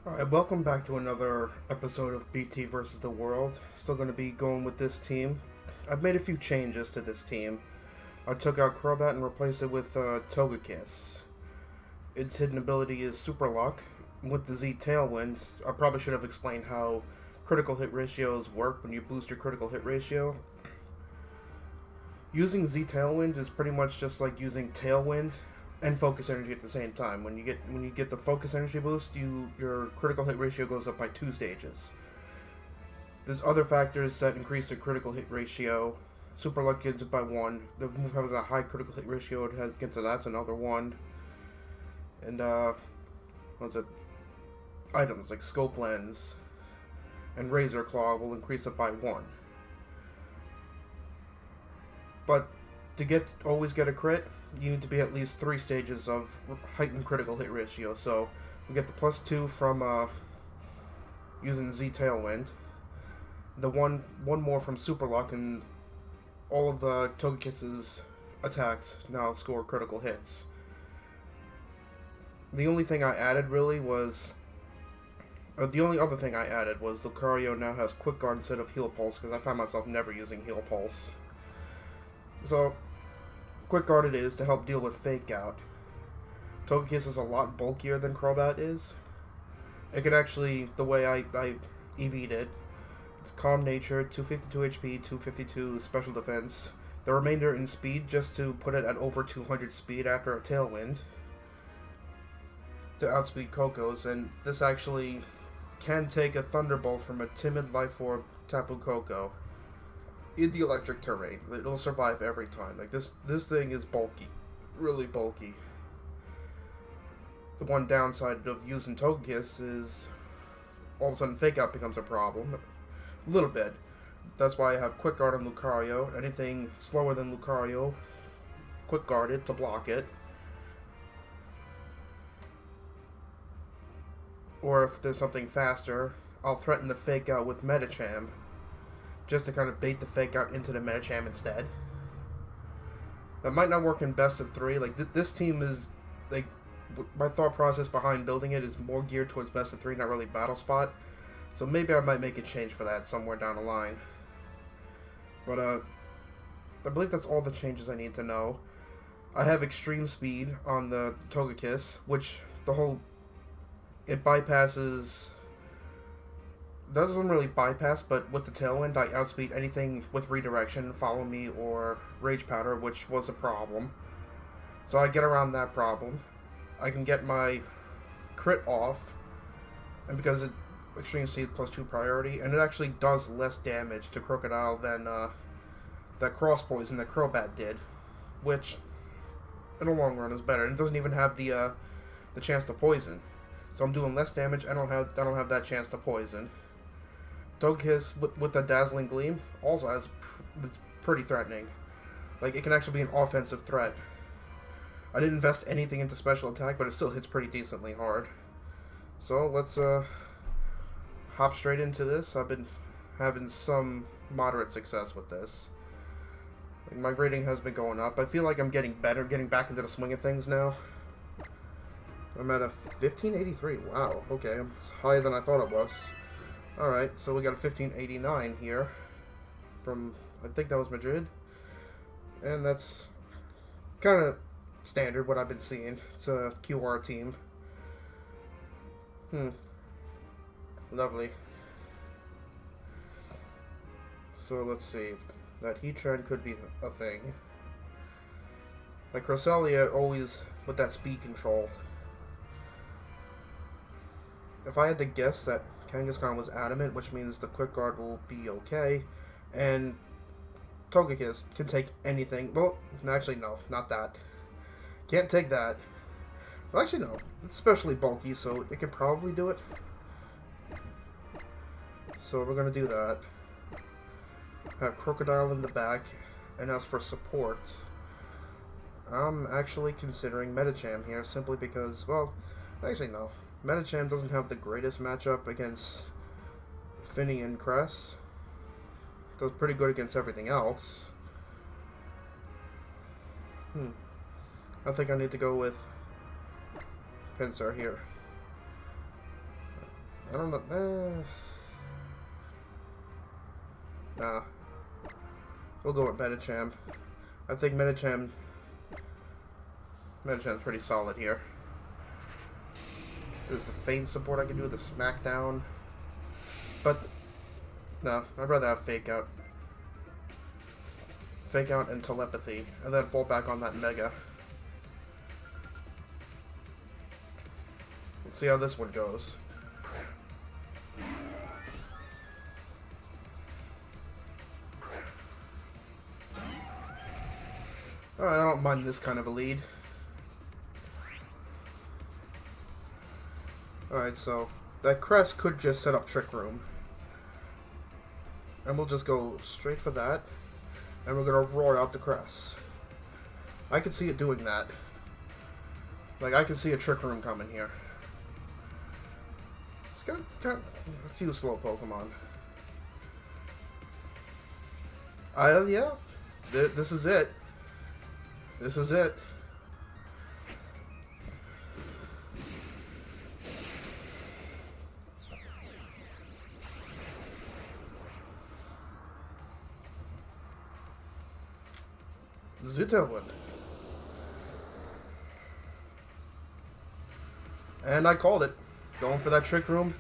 Alright, welcome back to another episode of BT versus the World. Still going to be going with this team. I've made a few changes to this team. I took out Crobat and replaced it with Togekiss. Its hidden ability is Super Luck. With the Z Tailwind, I probably should have explained how critical hit ratios work when you boost your critical hit ratio. Using Z Tailwind is pretty much just like using Tailwind and Focus Energy at the same time. When you get the Focus Energy boost, your critical hit ratio goes up by 2 stages. There's other factors that increase the critical hit ratio. Super Luck gets it by 1. The move has a high critical hit ratio. It has gets it. That's another 1. And what's it? Items like Scope Lens and Razor Claw will increase it by 1. But to always get a crit, you need to be at least 3 stages of heightened critical hit ratio. So we get the +2 from using Z Tailwind, the one more from Super Luck, and all of the Togekiss's attacks now score critical hits. The only thing I added really was the only other thing I added was Lucario now has Quick Guard instead of Heal Pulse, because I found myself never using Heal Pulse. So, Quick Guard it is to help deal with Fake Out. Togekiss is a lot bulkier than Crobat is. It could actually, the way I EV'd it, it's Calm Nature, 252 HP, 252 Special Defense. The remainder in Speed just to put it at over 200 Speed after a Tailwind to outspeed Coco's, and this actually can take a Thunderbolt from a timid Life Orb Tapu Koko in the electric terrain. It'll survive every time. Like this thing is bulky, really bulky. The one downside of using Togekiss is all of a sudden Fake Out becomes a problem, a little bit. That's why I have Quick Guard on Lucario. Anything slower than Lucario, Quick Guard it to block it. Or if there's something faster, I'll threaten the Fake Out with Medicham, just to kind of bait the Fake Out into the Medicham instead. That might not work in best of 3. Like this team is like, my thought process behind building it is more geared towards best of 3, not really Battle Spot. So maybe I might make a change for that somewhere down the line. But I believe that's all the changes I need to know. I have Extreme Speed on the Togekiss, which it bypasses. Doesn't really bypass, but with the Tailwind, I outspeed anything with Redirection, Follow Me, or Rage Powder, which was a problem. So I get around that problem. I can get my crit off, and because it Extreme Speed +2 priority, and it actually does less damage to Crocodile than that Cross Poison that Crobat did, which in the long run is better. And it doesn't even have the chance to poison. So I'm doing less damage. I don't have that chance to poison. Togekiss with the Dazzling Gleam also it's pretty threatening. Like, it can actually be an offensive threat. I didn't invest anything into special attack, but it still hits pretty decently hard. So let's hop straight into this. I've been having some moderate success with this. Like, my rating has been going up. I feel like I'm getting better, getting back into the swing of things now. I'm at a 1583. Wow, okay, I'm higher than I thought it was. Alright, so we got a 1589 here from, I think that was Madrid. And that's kind of standard, what I've been seeing. It's a QR team. Lovely. So let's see. That Heatran could be a thing. Like Cresselia always with that speed control. If I had to guess that Kangaskhan was adamant, which means the Quick Guard will be okay, and Togekiss can take anything. Well, actually, no, not that. Can't take that. Well, actually, no. It's especially bulky, so it can probably do it. So we're going to do that. Have Crocodile in the back, and as for support, I'm actually considering Medicham here, simply because, well, actually, no. Medicham doesn't have the greatest matchup against Finny and Cress. Does pretty good against everything else. I think I need to go with Pinsir here. I don't know. Nah. We'll go with Medicham. I think Medicham's pretty solid here. There's the feint support I can do, the smackdown. But, no, I'd rather have Fake Out. Fake Out and Telepathy, and then fall back on that Mega. Let's see how this one goes. Alright, I don't mind this kind of a lead. Alright, so that Crest could just set up Trick Room. And we'll just go straight for that. And we're gonna roar out the Crest. I can see it doing that. Like, I can see a Trick Room coming here. It's got a few slow Pokemon. Yeah. This is it. This is it. Zutailwind. And I called it. Going for that Trick Room.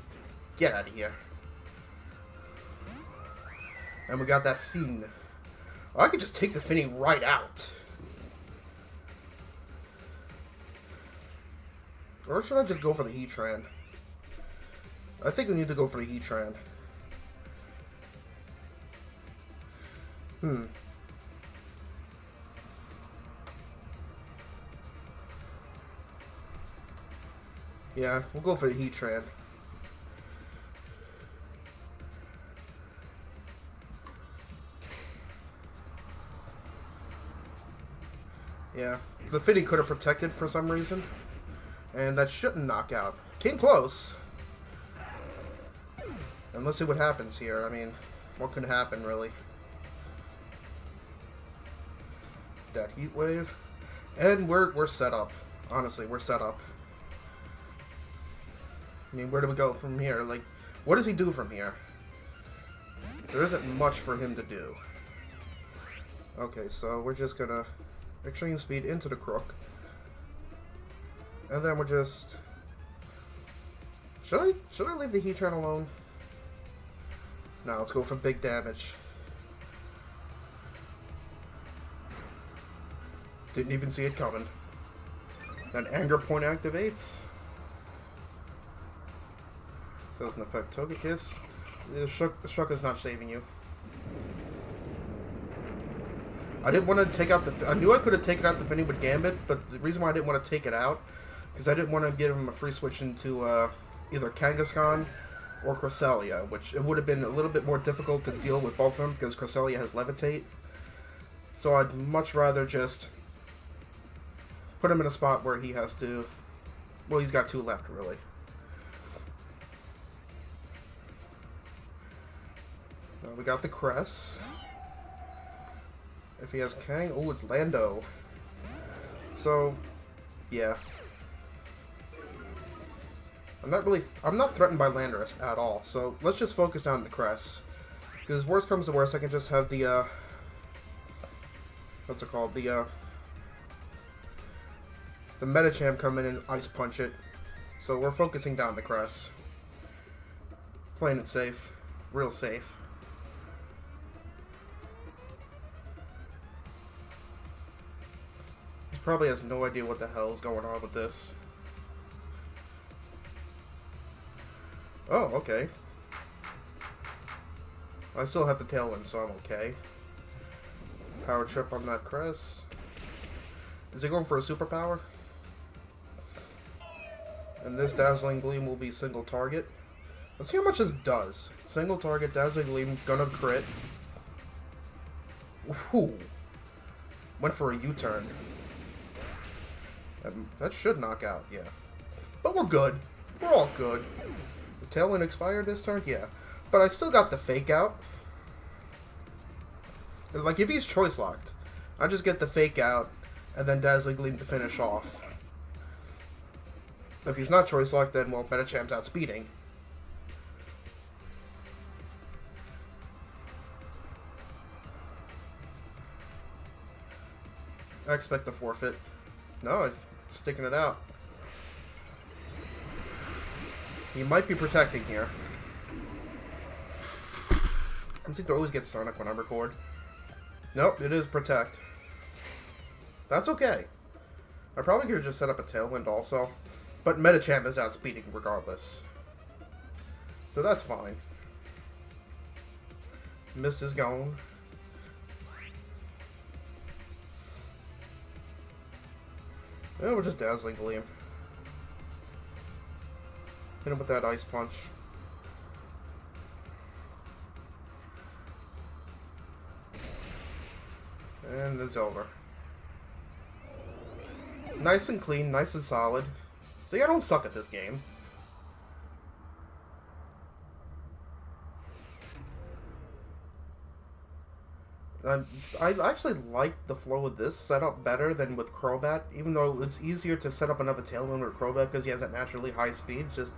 Get out of here. And we got that Fiend. Oh, I could just take the Finny right out. Or should I just go for the Heatran? I think we need to go for the Heatran. Yeah, we'll go for the Heatran. Yeah, the Finny could have protected for some reason. And that shouldn't knock out. Came close. And let's see what happens here. I mean, what could happen, really? That Heat Wave. And we're set up. Honestly, we're set up. I mean, where do we go from here? Like, what does he do from here? There isn't much for him to do. Okay, so we're just gonna Extreme Speed into the Krook. And then we're just... Should I leave the Heatran alone? No, let's go for big damage. Didn't even see it coming. Then Anger Point activates. Doesn't affect Togekiss. The Shuck is not saving you. I didn't want to take out the... I knew I could have taken out the Finny with Gambit, but the reason why I didn't want to take it out because I didn't want to give him a free switch into either Kangaskhan or Cresselia, which it would have been a little bit more difficult to deal with both of them because Cresselia has Levitate. So I'd much rather just put him in a spot where he has to... Well, he's got 2 left, really. We got the Crest. If he has Kang... Oh, it's Lando. So, yeah. I'm not threatened by Landorus at all, so let's just focus on the Crest. Because worst comes to worst, I can just have the, what's it called? The Medicham come in and Ice Punch it. So we're focusing down the Crest. Playing it safe. Real safe. He probably has no idea what the hell is going on with this. Oh, okay. I still have the Tailwind, so I'm okay. Power Trip on that Crest. Is he going for a superpower? And this Dazzling Gleam will be single target. Let's see how much this does. Single target, Dazzling Gleam, gonna crit. Ooh. Went for a U-turn. That should knock out, yeah. But we're good. We're all good. The Tailwind expired this turn? Yeah. But I still got the Fake Out. Like, if he's Choice Locked, I just get the Fake Out and then Dazzling Gleam to finish off. If he's not Choice Locked, then, well, Metacham's outspeeding. I expect a forfeit. No, it's sticking it out. He might be protecting here. I seem to always get Sonic when I record. Nope, it is protect. That's okay. I probably could have just set up a Tailwind also. But Medicham is outspeeding regardless. So that's fine. Mist is gone. Yeah, we're just Dazzling Gleam. Hit him with that Ice Punch. And it's over. Nice and clean, nice and solid. See, I don't suck at this game. I actually like the flow of this setup better than with Crobat, even though it's easier to set up another Tailwind with Crobat because he has that naturally high speed. Just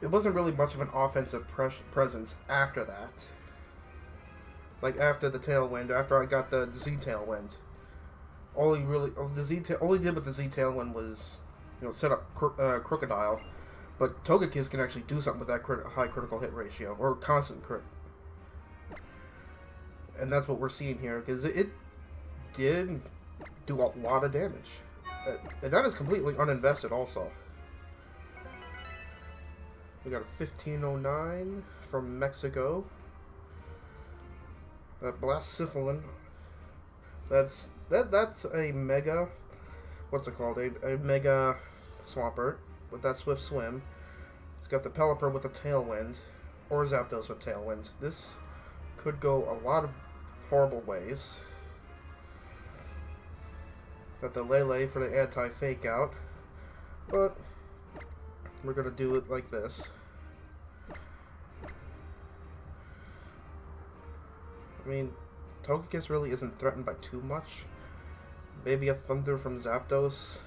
it wasn't really much of an offensive presence after that. Like after the Tailwind, after I got the Z Tailwind, all he did with the Z Tailwind was, you know, set up Crocodile, but Togekiss can actually do something with that high critical hit ratio or constant crit. And that's what we're seeing here, because it did do a lot of damage. And that is completely uninvested also. We got a 1509 from Mexico. Blastocycline. That's a mega, what's it called? A mega Swampert with that Swift Swim. It's got the Pelipper with a Tailwind, or Zapdos with Tailwind. This could go a lot of horrible ways. Got the Lele for the anti-fake out, but we're gonna do it like this. I mean, Togekiss really isn't threatened by too much. Maybe a Thunder from Zapdos,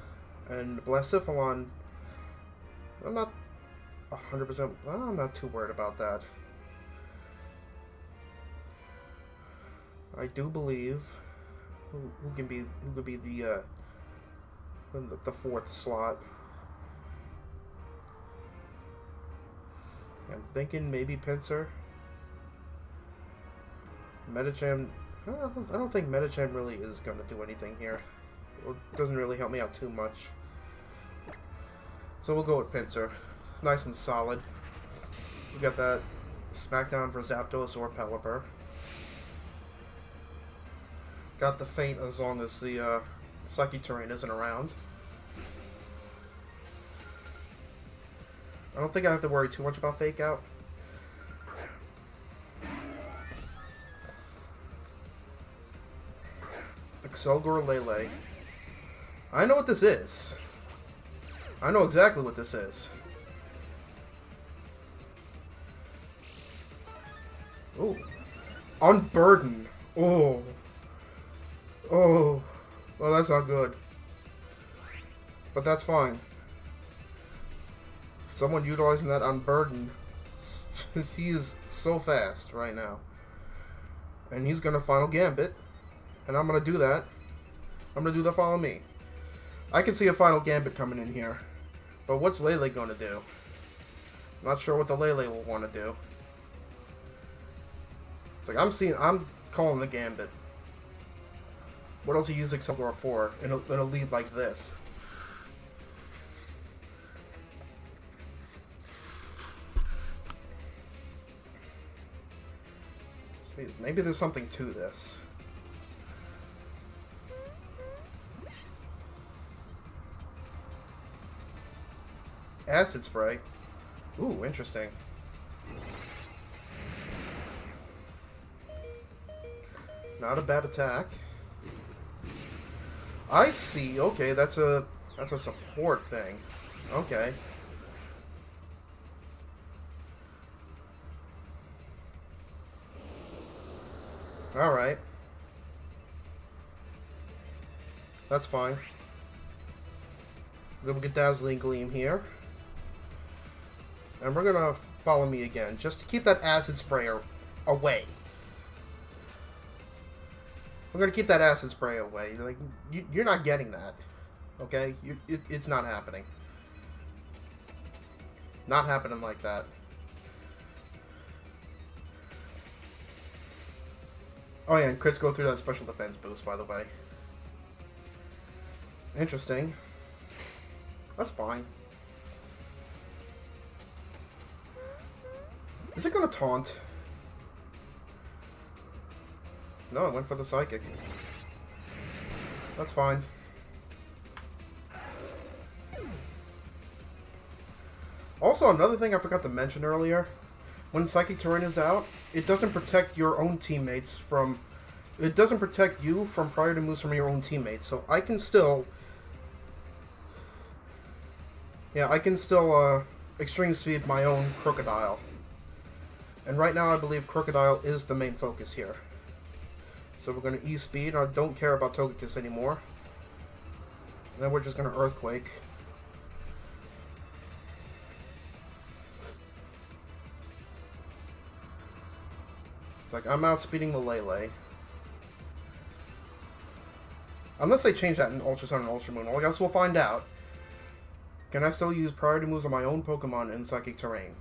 and Blastocycline. I'm not 100%. Well, I'm not too worried about that. I do believe who could be the fourth slot. I'm thinking maybe Pinsir. Medicham. I don't think Medicham really is going to do anything here. It doesn't really help me out too much. So we'll go with Pinsir. Nice and solid. We got that Smackdown for Zapdos or Pelipper. Got the Feint as long as the Psychic Terrain isn't around. I don't think I have to worry too much about Fake Out. Excelgor Lele. I know what this is. I know exactly what this is. Ooh. Unburden. Oh. Oh. Well, that's not good. But that's fine. Someone utilizing that Unburden. He is so fast right now. And he's gonna Final Gambit. And I'm gonna do that. I'm gonna do the Follow Me. I can see a Final Gambit coming in here. But what's Lele gonna do? Not sure what the Lele will want to do. It's like I'm calling the Gambit. What else you use Excelgor for in a lead like this? Maybe there's something to this. Acid Spray. Ooh, interesting. Not a bad attack. I see. Okay, that's a support thing. Okay. All right. That's fine. Then we get Dazzling Gleam here. And we're gonna Follow Me again, just to keep that Acid Sprayer away. We're gonna keep that acid spray away. Like, you're not getting that. Okay? It's not happening. Not happening like that. Oh yeah, and crits go through that special defense boost, by the way. Interesting. That's fine. Is it gonna taunt? No, it went for the psychic. That's fine. Also, another thing I forgot to mention earlier. When Psychic Terrain is out, it doesn't protect your own teammates from... It doesn't protect you from priority moves from your own teammates. So I can still... Yeah, I can still extreme speed my own Crocodile. And right now I believe Crocodile is the main focus here. So we're going to E-speed. I don't care about Togekiss anymore. And then we're just going to Earthquake. It's like, I'm outspeeding the Lele. Unless they change that in Ultra Sun and Ultra Moon. Well, I guess we'll find out. Can I still use priority moves on my own Pokemon in Psychic Terrain?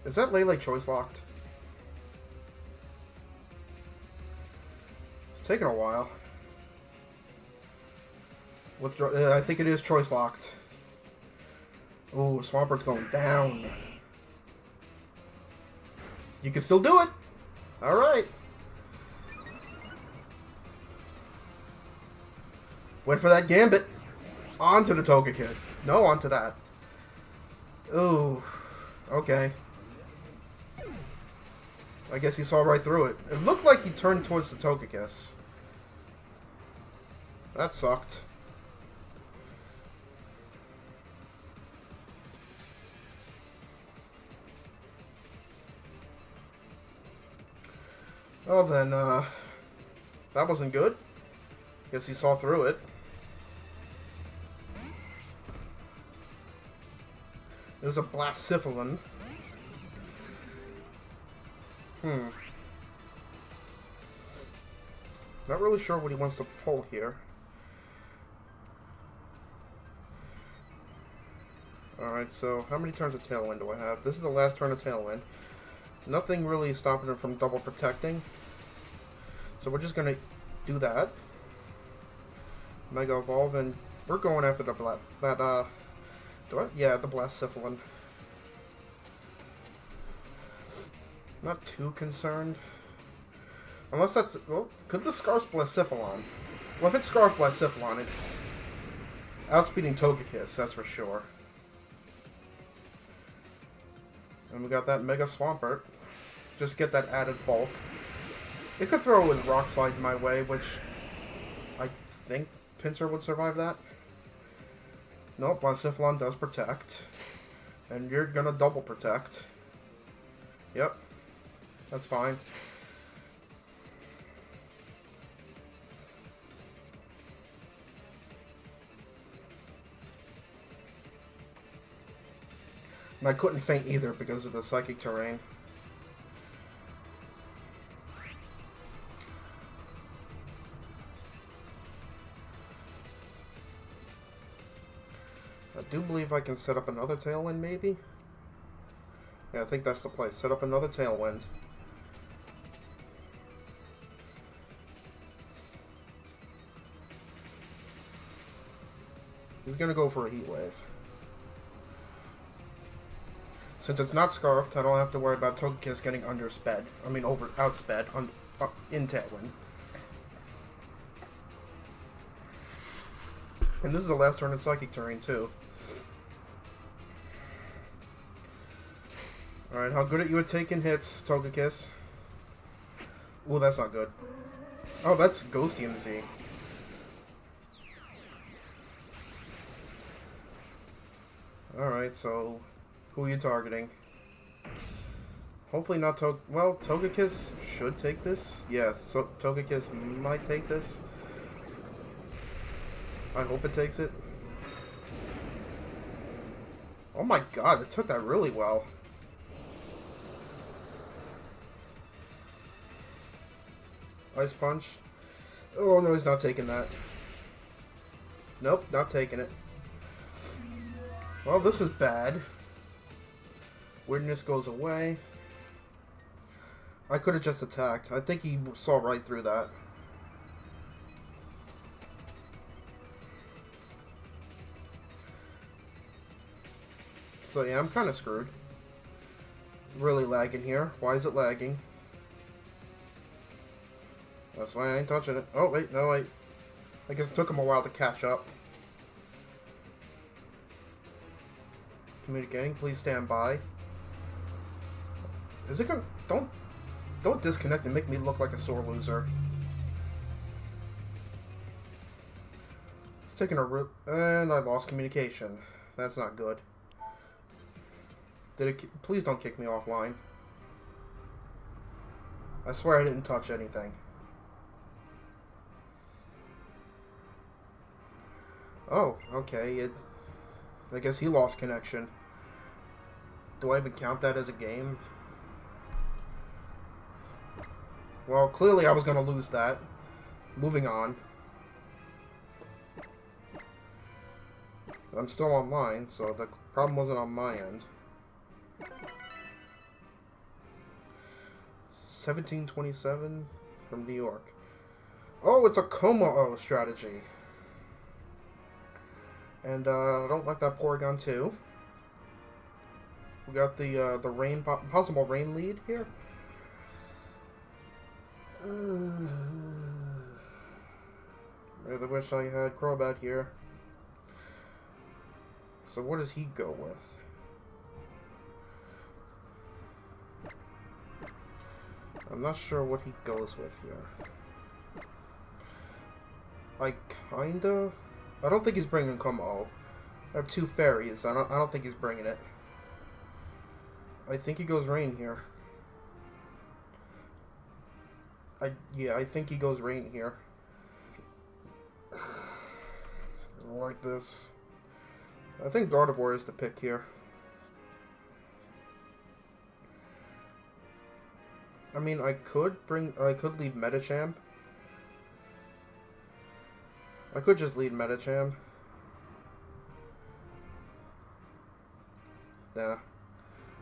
Is that Lele choice locked? It's taking a while. I think it is choice locked. Ooh, Swampert's going down. You can still do it. All right. Went for that Gambit. Onto the Togekiss. No, onto that. Ooh. Okay. I guess he saw right through it. It looked like he turned towards the Togekiss. That sucked. Well then, that wasn't good. Guess he saw through it. There's a Blacephalon. Not really sure what he wants to pull here. Alright, so how many turns of Tailwind do I have? This is the last turn of Tailwind. Nothing really stopping him from double protecting. So we're just gonna do that. Mega Evolve, and we're going after the the Blacephalon. Not too concerned. Unless that's... Well, could the Scarf Blacephalon? Well, if it's Scarf Blacephalon, it's outspeeding Togekiss, that's for sure. And we got that Mega Swampert. Just get that added bulk. It could throw a Rock Slide my way, which I think Pinsir would survive that. Nope, Blacephalon does protect. And you're gonna double protect. Yep. That's fine. And I couldn't faint either because of the Psychic Terrain. I do believe I can set up another Tailwind, maybe? Yeah, I think that's the place. Set up another Tailwind. He's gonna go for a Heat Wave. Since it's not Scarfed, I don't have to worry about Togekiss getting undersped. I mean, outsped in Tailwind. And this is the last turn of Psychic Terrain, too. Alright, how good are you at taking hits, Togekiss? Ooh, that's not good. Oh, that's Ghostian Z. Alright, so... who are you targeting? Hopefully not well, Togekiss should take this. Yeah, so Togekiss might take this. I hope it takes it. Oh my god, it took that really well. Ice Punch. Oh no, he's not taking that. Nope, not taking it. Well, this is bad. Weirdness goes away. I could have just attacked. I think he saw right through that. So yeah, I'm kind of screwed. Really lagging here. Why is it lagging? That's why I ain't touching it. Oh, wait, no, wait. I guess it took him a while to catch up. Communicating, please stand by. Is it gonna... Don't disconnect and make me look like a sore loser. It's taking a rip, and I lost communication. That's not good. Did it... Please don't kick me offline. I swear I didn't touch anything. Oh, okay. I guess he lost connection. Do I even count that as a game? Well, clearly I was going to lose that. Moving on. I'm still online, so the problem wasn't on my end. 1727 from New York. Oh, it's a Como strategy. And I don't like that Porygon too. We got the rain possible rain lead here. I really wish I had Crobat here. So what does he go with? I'm not sure what he goes with here. I don't think he's bringing Como. I have two fairies. I don't think he's bringing it. I think he goes rain here. Yeah, I think he goes rain here. I don't like this. I think Gardevoir is the pick here. I mean, I could leave Medicham. I could just lead Medicham. Nah.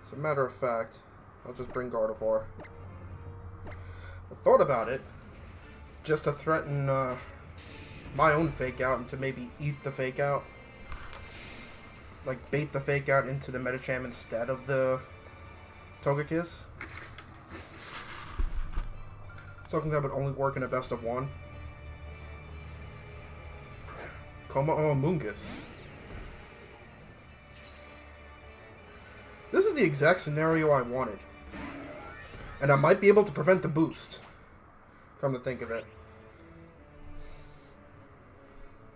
As a matter of fact, I'll just bring Gardevoir. I thought about it, just to threaten my own fake out and to maybe eat the fake out. Like, bait the fake out into the Medicham instead of the Togekiss. Something that would only work in a best of one. Amoonguss. This is the exact scenario I wanted. And I might be able to prevent the boost. Come to think of it.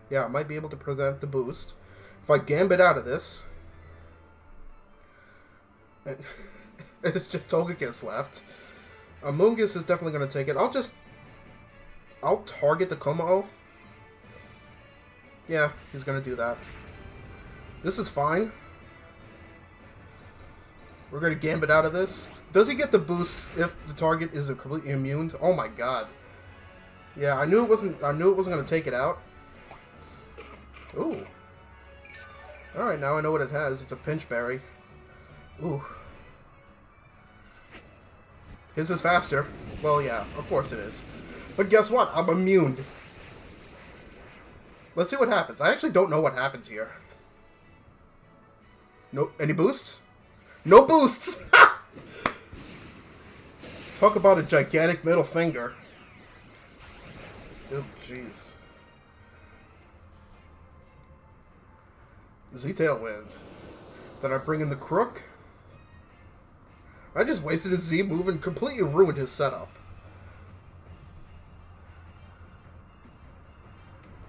Yeah, I might be able to prevent the boost. If I Gambit out of this. And it's just Togekiss left. Amoonguss is definitely going to take it. I'll target the Como. Yeah, he's going to do that. This is fine. We're going to Gambit out of this. Does he get the boost if the target is completely immune? Oh my god. Yeah, I knew it wasn't going to take it out. Ooh. Alright, now I know what it has. It's a Pinch Berry. Ooh. His is faster. Well, yeah, of course it is. But guess what? I'm immune. Let's see what happens. I actually don't know what happens here. No, any boosts? No boosts! Talk about a gigantic middle finger. Oh, jeez. Z-Tailwind. Then I bring in the Krook. I just wasted his Z move and completely ruined his setup.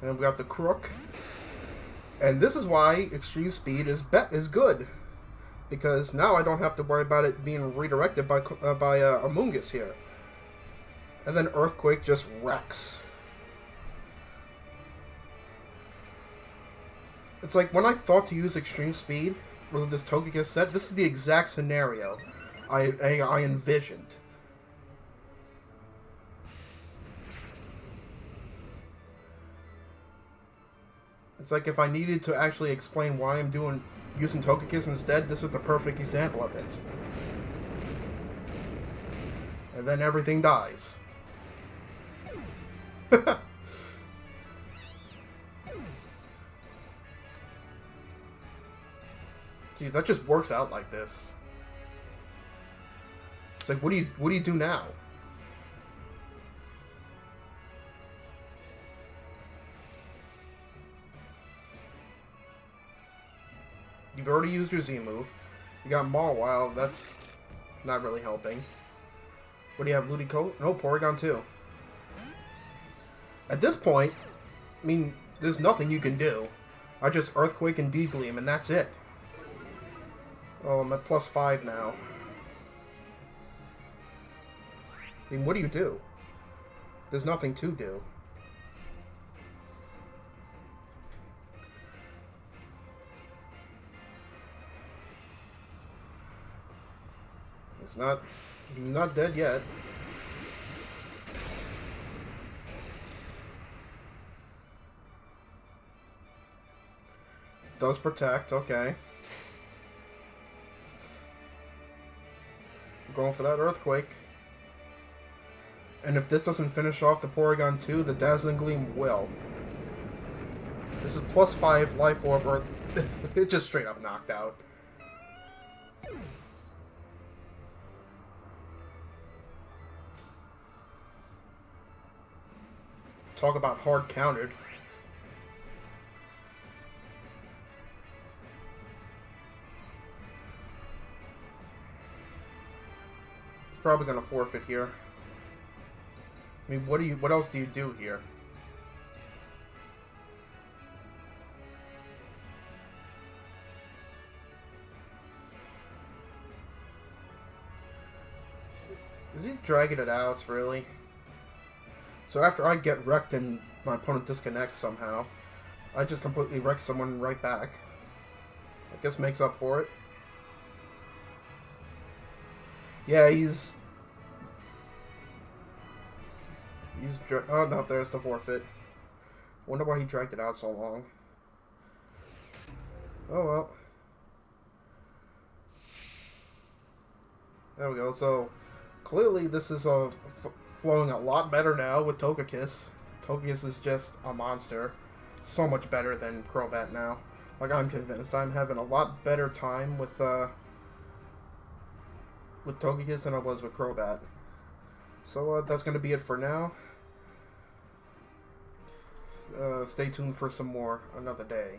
And we got the Krook. And this is why Extreme Speed is good. Because now I don't have to worry about it being redirected by Amoonguss here. And then Earthquake just wrecks. It's like when I thought to use Extreme Speed, with this Togekiss set, this is the exact scenario I envisioned. It's like if I needed to actually explain why I'm using Togekiss instead, this is the perfect example of it. And then everything dies. Jeez, that just works out like this. It's like, what do you do now? You've already used your Z move. You got Mawile, that's not really helping. What do you have, Ludicolo? No, Porygon 2. At this point, I mean, there's nothing you can do. I just Earthquake and D-Gleam, and that's it. Oh, I'm at +5 now. I mean, what do you do? There's nothing to do. He's not dead yet. Does protect, okay. Going for that Earthquake. And if this doesn't finish off the Porygon 2, the Dazzling Gleam will. This is +5 Life Orb, or it just straight up knocked out. Talk about hard countered. He's probably gonna forfeit here. I mean, what else do you do here? Is he dragging it out, really? So after I get wrecked and my opponent disconnects somehow, I just completely wreck someone right back. I guess makes up for it. Yeah, oh no, there's the forfeit. Wonder why he dragged it out so long. Oh well. There we go. So clearly this is flowing a lot better now with Togekiss. Togekiss is just a monster. So much better than Crobat now. Like, I'm convinced I'm having a lot better time with Togekiss than I was with Crobat. So that's going to be it for now. Stay tuned for some more another day.